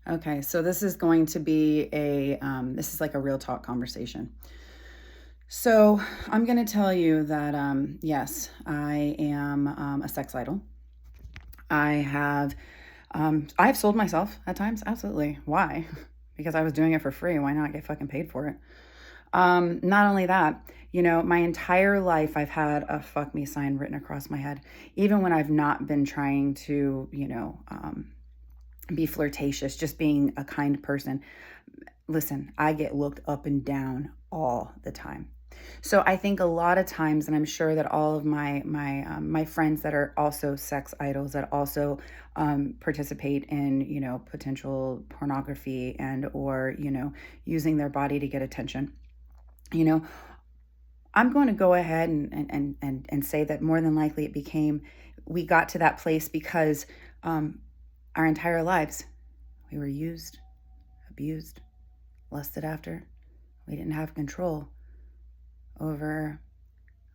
Okay, so this is going to be this is like a real talk conversation. So I'm going to tell you that, yes, I am a sex idol. I have, I've sold myself at times. Absolutely. Why? Because I was doing it for free. Why not get fucking paid for it? Not only that, my entire life I've had a fuck me sign written across my head, even when I've not been trying to, be flirtatious, just being a kind person. Listen, I get looked up and down all the time. So I think a lot of times, and I'm sure that all of my friends that are also sex idols that also participate in potential pornography and or using their body to get attention. You know, I'm going to go ahead and say that more than likely we got to that place because our entire lives we were used, abused, lusted after. We didn't have control over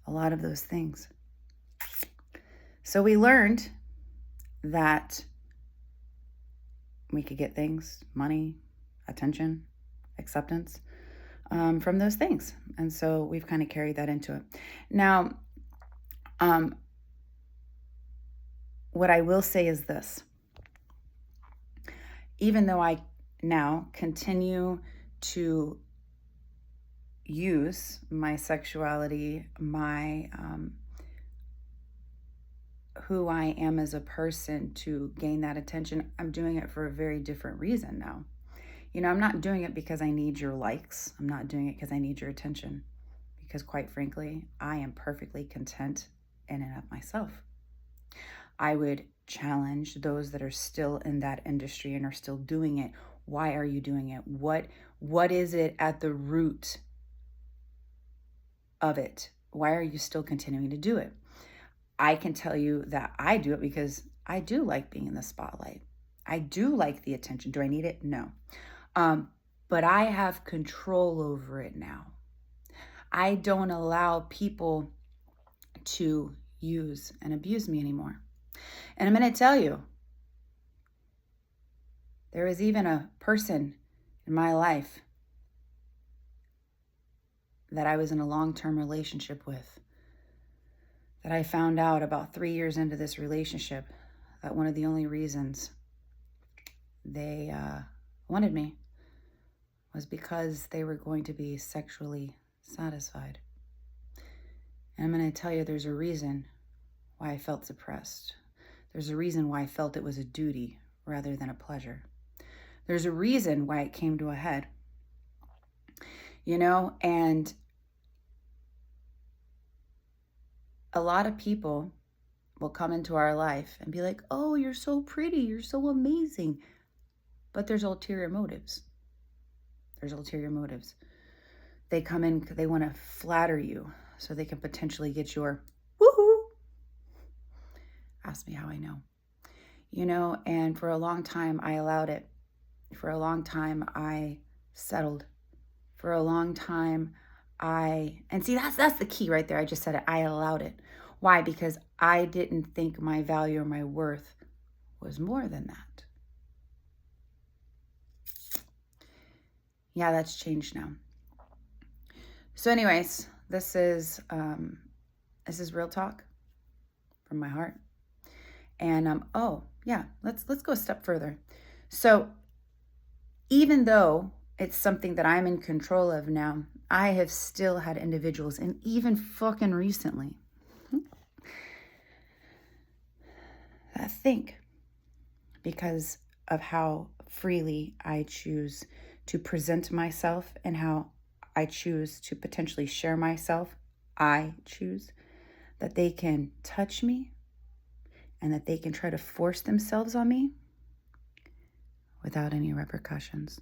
a lot of those things. So we learned that we could get things, money, attention, acceptance from those things. And so we've kind of carried that into it. Now, what I will say is this. Even though I now continue to use my sexuality, my who I am as a person to gain that attention, I'm doing it for a very different reason now. I'm not doing it because I need your likes. I'm not doing it because I need your attention. Because quite frankly, I am perfectly content in and of myself. I would challenge those that are still in that industry and are still doing it. Why are you doing it? What is it at the root of it? Why are you still continuing to do it? I can tell you that I do it because I do like being in the spotlight. I do like the attention. Do I need it? No. But I have control over it now. I don't allow people to use and abuse me anymore. And I'm going to tell you, there was even a person in my life that I was in a long-term relationship with that I found out about 3 years into this relationship that one of the only reasons they wanted me was because they were going to be sexually satisfied. And I'm going to tell you there's a reason why I felt suppressed. There's a reason why I felt it was a duty rather than a pleasure. There's a reason why it came to a head. And a lot of people will come into our life and be like, oh, you're so pretty, you're so amazing. But there's ulterior motives. They come in because they want to flatter you so they can potentially get your woohoo. Ask me how I know. And for a long time, I allowed it. For a long time, I settled. For a long time, and see, that's the key right there. I just said it. I allowed it. Why? Because I didn't think my value or my worth was more than that. Yeah, that's changed now. So anyways, this is real talk from my heart. And let's go a step further. So even though it's something that I'm in control of now, I have still had individuals, and even fucking recently, that think because of how freely I choose to present myself and how I choose to potentially share myself, I choose that they can touch me and that they can try to force themselves on me without any repercussions.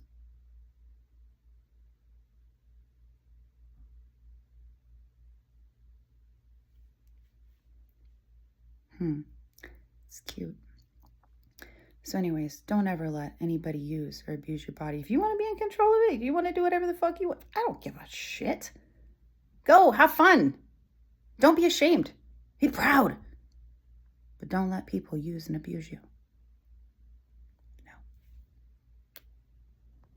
It's cute. So anyways, don't ever let anybody use or abuse your body. If you want to be in control of it, if you want to do whatever the fuck you want, I don't give a shit. Go, have fun. Don't be ashamed. Be proud. But don't let people use and abuse you.